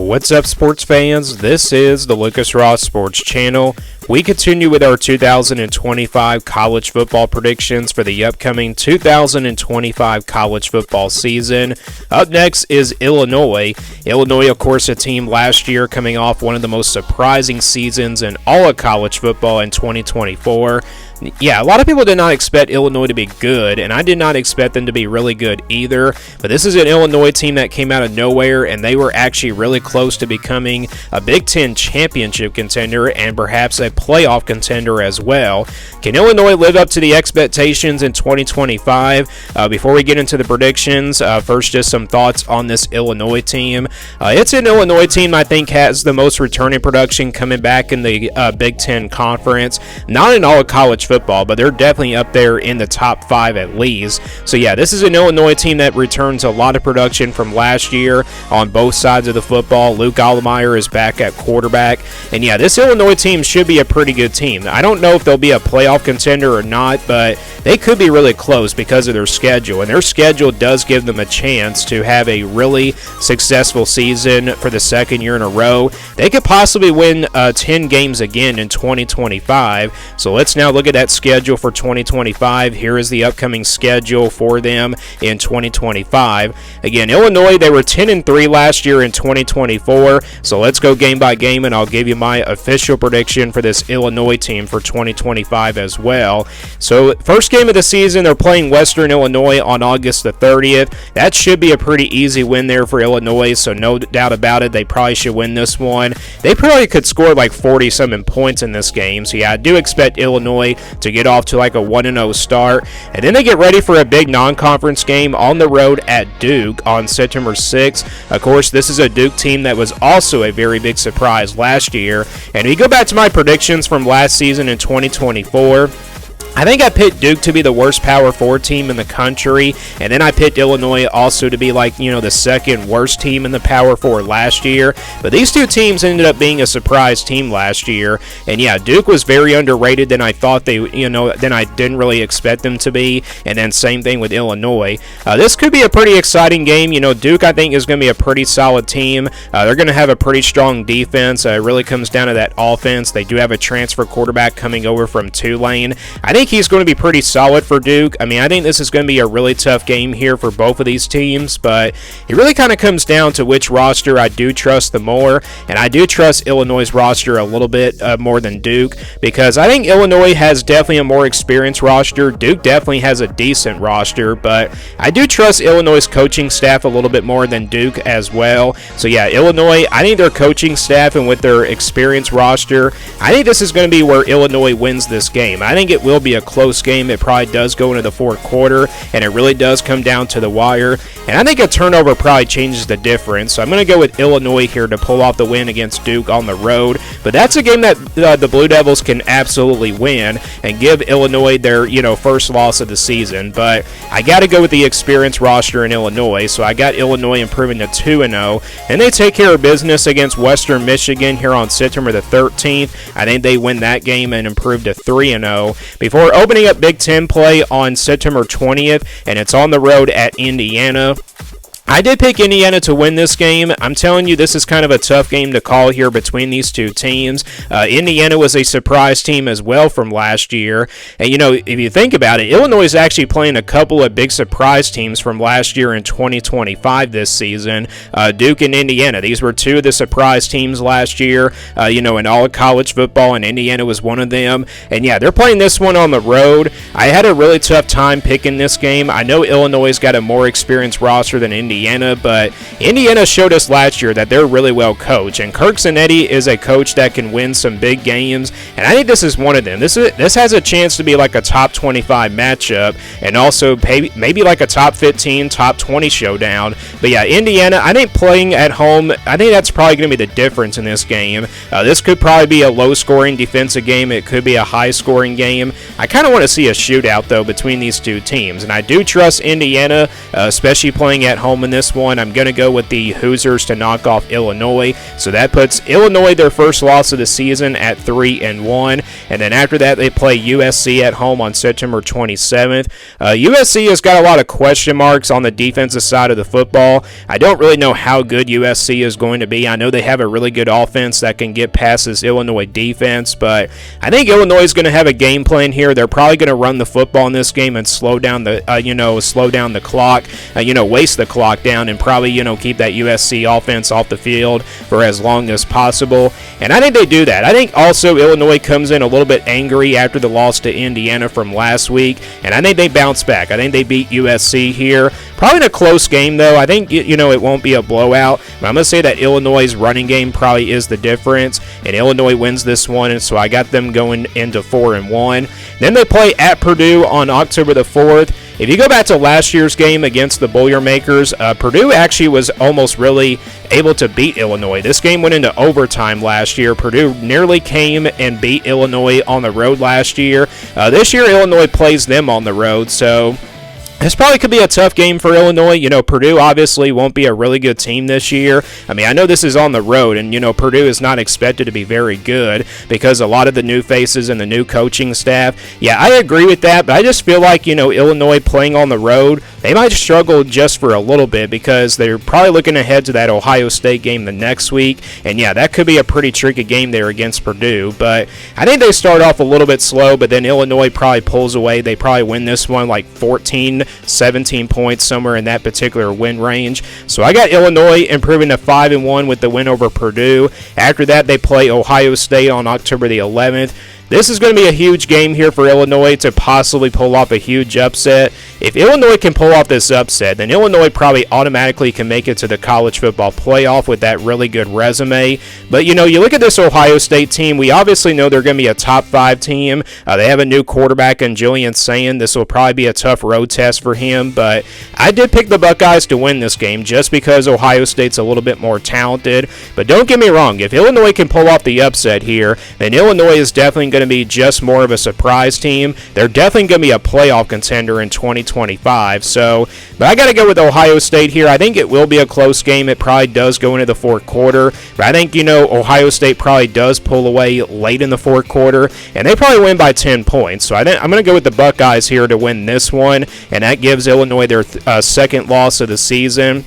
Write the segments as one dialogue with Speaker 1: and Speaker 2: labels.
Speaker 1: What's up, sports fans? This is the Lucas Ross Sports Channel. We continue with our 2025 college football predictions for the upcoming 2025 college football season. Up next is Illinois. Illinois, of course, a team last year coming off one of the most surprising seasons in all of college football in 2024. Yeah, a lot of people did not expect Illinois to be good, and I did not expect them to be really good either. But this is an Illinois team that came out of nowhere, and they were actually really close to becoming a Big Ten championship contender and perhaps a playoff contender as well. Can Illinois live up to the expectations in 2025? Before we get into the predictions, first just some thoughts on this Illinois team. It's an Illinois team I think has the most returning production coming back in the Big Ten Conference. Not in all of college football, but they're definitely up there in the top 5 at least. So yeah, this is an Illinois team that returns a lot of production from last year on both sides of the football. Luke Allemeyer is back at quarterback, and yeah, this Illinois team should be a pretty good team. I don't know if they'll be a playoff contender or not, but they could be really close because of their schedule, and their schedule does give them a chance to have a really successful season for the second year in a row. They could possibly win 10 games again in 2025. So let's now look at that schedule for 2025. Here is the upcoming schedule for them in 2025. Again, Illinois, they were 10-3 last year in 2024. So let's go game by game, and I'll give you my official prediction for this Illinois team for 2025 as well. So first game of the season, they're playing Western Illinois on August the 30th. That should be a pretty easy win there for Illinois, so no doubt about it, they probably should win this one. They probably could score like 40-something points in this game. So yeah, I do expect Illinois to get off to like a 1-0 start. And then they get ready for a big non-conference game on the road at Duke on September 6th. Of course, this is a Duke team that was also a very big surprise last year. And if you go back to my predictions from last season in 2024, I think I picked Duke to be the worst Power 4 team in the country, and then I picked Illinois also to be the second worst team in the Power 4 last year. But these two teams ended up being a surprise team last year, and yeah, Duke was very underrated than I thought than I didn't really expect them to be, and then same thing with Illinois. This could be a pretty exciting game. Duke I think is going to be a pretty solid team. They're going to have a pretty strong defense. It really comes down to that offense. They do have a transfer quarterback coming over from Tulane. I think he's going to be pretty solid for Duke. I think this is going to be a really tough game here for both of these teams, but it really kind of comes down to which roster I do trust the more, and I do trust Illinois' roster a little bit more than Duke, because I think Illinois has definitely a more experienced roster. Duke definitely has a decent roster, but I do trust Illinois' coaching staff a little bit more than Duke as well. So yeah, Illinois, I think their coaching staff and with their experienced roster, I think this is going to be where Illinois wins this game. I think it will be a close game. It probably does go into the fourth quarter, and it really does come down to the wire, and I think a turnover probably changes the difference. So I'm going to go with Illinois here to pull off the win against Duke on the road, but that's a game that the Blue Devils can absolutely win and give Illinois their first loss of the season. But I got to go with the experienced roster in Illinois, so I got Illinois improving to 2-0, and they take care of business against Western Michigan here on September the 13th. I think they win that game and improve to 3-0 before opening up Big Ten play on September 20th, and it's on the road at Indiana. I did pick Indiana to win this game. I'm telling you, this is kind of a tough game to call here between these two teams. Indiana was a surprise team as well from last year. And, if you think about it, Illinois is actually playing a couple of big surprise teams from last year in 2025 this season. Duke and Indiana. These were two of the surprise teams last year, in all of college football, and Indiana was one of them. And, yeah, they're playing this one on the road. I had a really tough time picking this game. I know Illinois got a more experienced roster than Indiana, but Indiana showed us last year that they're really well coached, and Kirk Zanetti is a coach that can win some big games, and I think this is one of them. This has a chance to be like a top 25 matchup, and also maybe like a top 15, top 20 showdown. But yeah, Indiana, I think playing at home, I think that's probably going to be the difference in this game. This could probably be a low-scoring defensive game. It could be a high-scoring game. I kind of want to see a shootout, though, between these two teams, and I do trust Indiana, especially playing at home in this one. I'm going to go with the Hoosiers to knock off Illinois. So that puts Illinois their first loss of the season at 3-1. And then after that, they play USC at home on September 27th. USC has got a lot of question marks on the defensive side of the football. I don't really know how good USC is going to be. I know they have a really good offense that can get past this Illinois defense, but I think Illinois is going to have a game plan here. They're probably going to run the football in this game and slow down the clock, waste the clock down, and probably keep that USC offense off the field for as long as possible. And I think they do that. I think also Illinois comes in a little bit angry after the loss to Indiana from last week, and I think they bounce back. I think they beat USC here. Probably in a close game, though. I think, it won't be a blowout, but I'm going to say that Illinois' running game probably is the difference, and Illinois wins this one, and so I got them going into 4-1. Then they play at Purdue on October the 4th. If you go back to last year's game against the Boilermakers, Purdue actually was almost really able to beat Illinois. This game went into overtime last year. Purdue nearly came and beat Illinois on the road last year. This year, Illinois plays them on the road, so this probably could be a tough game for Illinois. Purdue obviously won't be a really good team this year. I mean, I know this is on the road, and, Purdue is not expected to be very good because a lot of the new faces and the new coaching staff. Yeah, I agree with that, but I just feel like, Illinois playing on the road, they might struggle just for a little bit because they're probably looking ahead to that Ohio State game the next week. And, yeah, that could be a pretty tricky game there against Purdue. But I think they start off a little bit slow, but then Illinois probably pulls away. They probably win this one like 17 points, somewhere in that particular win range. So I got Illinois improving to 5-1 with the win over Purdue. After that, they play Ohio State on October the 11th. This is going to be a huge game here for Illinois to possibly pull off a huge upset. If Illinois can pull off this upset, then Illinois probably automatically can make it to the college football playoff with that really good resume. But, you look at this Ohio State team, we obviously know they're going to be a top 5 team. They have a new quarterback in Julian Sand. This will probably be a tough road test for him, but I did pick the Buckeyes to win this game just because Ohio State's a little bit more talented. But don't get me wrong, if Illinois can pull off the upset here, then Illinois is definitely going to be just more of a surprise team. They're definitely going to be a playoff contender in 2025. But I got to go with Ohio State here. I think it will be a close game. It probably does go into the fourth quarter. But I think, Ohio State probably does pull away late in the fourth quarter, and they probably win by 10 points. So I'm going to go with the Buckeyes here to win this one, and that gives Illinois their second loss of the season.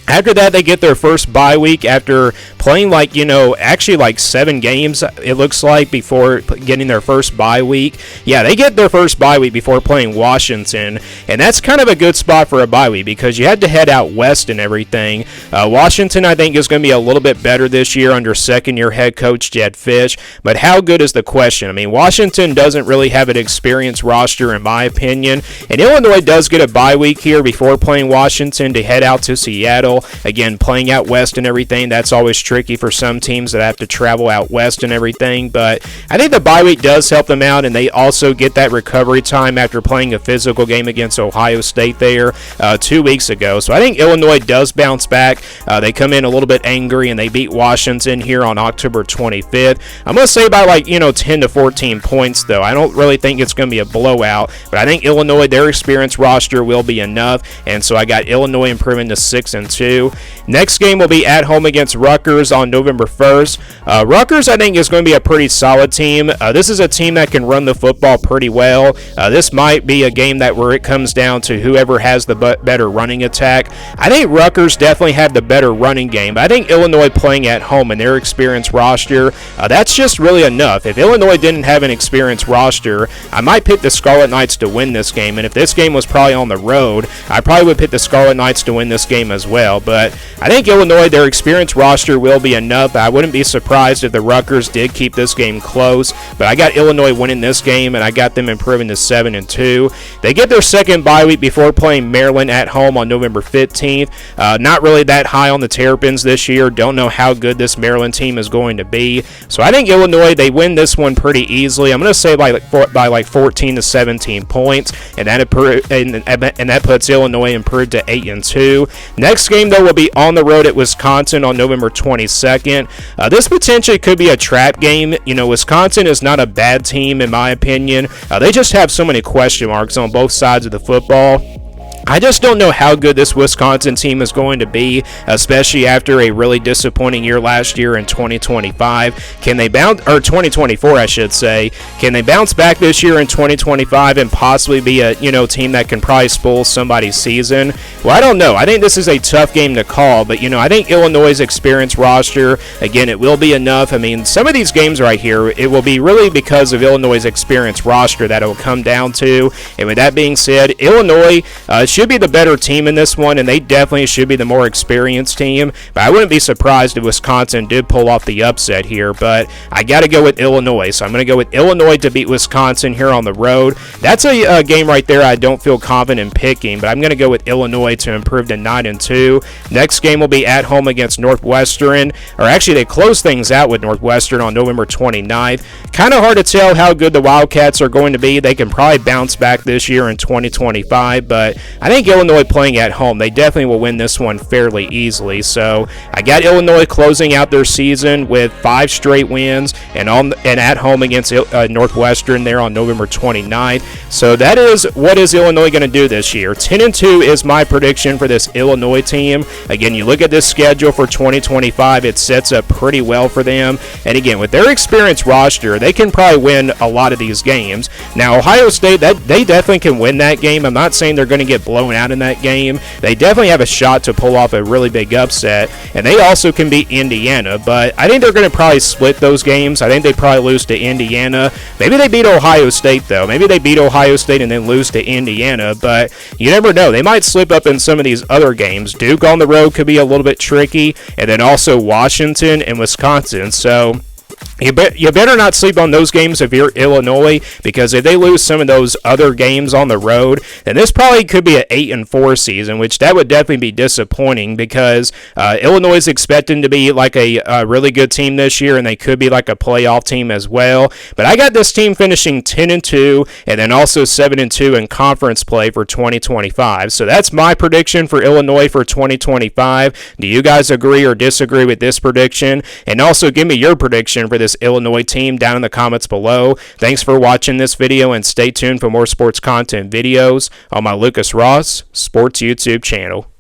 Speaker 1: After that, they get their first bye week after playing actually like 7 games, it looks like, before getting their first bye week. Yeah, they get their first bye week before playing Washington, and that's kind of a good spot for a bye week because you had to head out west and everything. Washington, I think, is going to be a little bit better this year under second-year head coach Jed Fish, but how good is the question? I mean, Washington doesn't really have an experienced roster, in my opinion, and Illinois does get a bye week here before playing Washington to head out to Seattle. Again, playing out west and everything, that's always tricky for some teams that have to travel out west and everything, but I think the bye week does help them out, and they also get that recovery time after playing a physical game against Ohio State there 2 weeks ago. So I think Illinois does bounce back. They come in a little bit angry, and they beat Washington here on October 25th. I'm going to say by 10 to 14 points, though. I don't really think it's going to be a blowout, but I think Illinois, their experienced roster will be enough, and so I got Illinois improving to 6-2. Next game will be at home against Rutgers on November 1st. Rutgers, I think, is going to be a pretty solid team. This is a team that can run the football pretty well. This might be a game where it comes down to whoever has the better running attack. I think Rutgers definitely have the better running game, but I think Illinois playing at home and their experienced roster, that's just really enough. If Illinois didn't have an experienced roster, I might pick the Scarlet Knights to win this game, and if this game was probably on the road, I probably would pick the Scarlet Knights to win this game as well. But I think Illinois, their experienced roster will be enough. I wouldn't be surprised if the Rutgers did keep this game close, but I got Illinois winning this game, and I got them improving to 7-2. They get their second bye week before playing Maryland at home on November 15th. Not really that high on the Terrapins this year. Don't know how good this Maryland team is going to be. So I think Illinois, they win this one pretty easily. I'm going to say by 14 to 17 points, and that puts Illinois improved to 8-2. Next game, though, will be on the road at Wisconsin on November 22nd. This potentially could be a trap game. Wisconsin is not a bad team, in my opinion. They just have so many question marks on both sides of the football. I just don't know how good this Wisconsin team is going to be, especially after a really disappointing year last year in 2025. Can they bounce, or 2024, I should say? Can they bounce back this year in 2025 and possibly be a team that can probably spoil somebody's season? Well, I don't know. I think this is a tough game to call, but I think Illinois' experienced roster, again, it will be enough. I mean, some of these games right here, it will be really because of Illinois' experienced roster that it will come down to. And with that being said, Illinois should be the better team in this one, and they definitely should be the more experienced team. But I wouldn't be surprised if Wisconsin did pull off the upset here, but I got to go with Illinois. So I'm going to go with Illinois to beat Wisconsin here on the road. That's a game right there I don't feel confident in picking, but I'm going to go with Illinois to improve to 9-2. Next game will be at home against Northwestern, or actually they close things out with Northwestern on November 29th. Kind of hard to tell how good the Wildcats are going to be. They can probably bounce back this year in 2025, but I think Illinois playing at home, they definitely will win this one fairly easily. So I got Illinois closing out their season with 5 straight wins and at home against Northwestern there on November 29th. So that is what is Illinois going to do this year. 10-2 is my prediction for this Illinois team. Again, you look at this schedule for 2025, it sets up pretty well for them. And again, with their experienced roster, they can probably win a lot of these games. Now, Ohio State, they definitely can win that game. I'm not saying they're going to get blown out in that game. They definitely have a shot to pull off a really big upset, and they also can beat Indiana, but I think they're going to probably split those games. I think they probably lose to Indiana. Maybe they beat Ohio State, though. Maybe they beat Ohio State and then lose to Indiana, but you never know. They might slip up in some of these other games. Duke on the road could be a little bit tricky, and then also Washington and Wisconsin, so you better not sleep on those games if you're Illinois, because if they lose some of those other games on the road, then this probably could be an 8-4 season, which that would definitely be disappointing, because Illinois is expecting to be like a really good team this year, and they could be like a playoff team as well. But I got this team finishing 10-2 and then also 7-2 in conference play for 2025. So that's my prediction for Illinois for 2025. Do you guys agree or disagree with this prediction? And also give me your prediction for this Illinois team down in the comments below. Thanks for watching this video, and stay tuned for more sports content videos on my Lucas Ross Sports YouTube channel.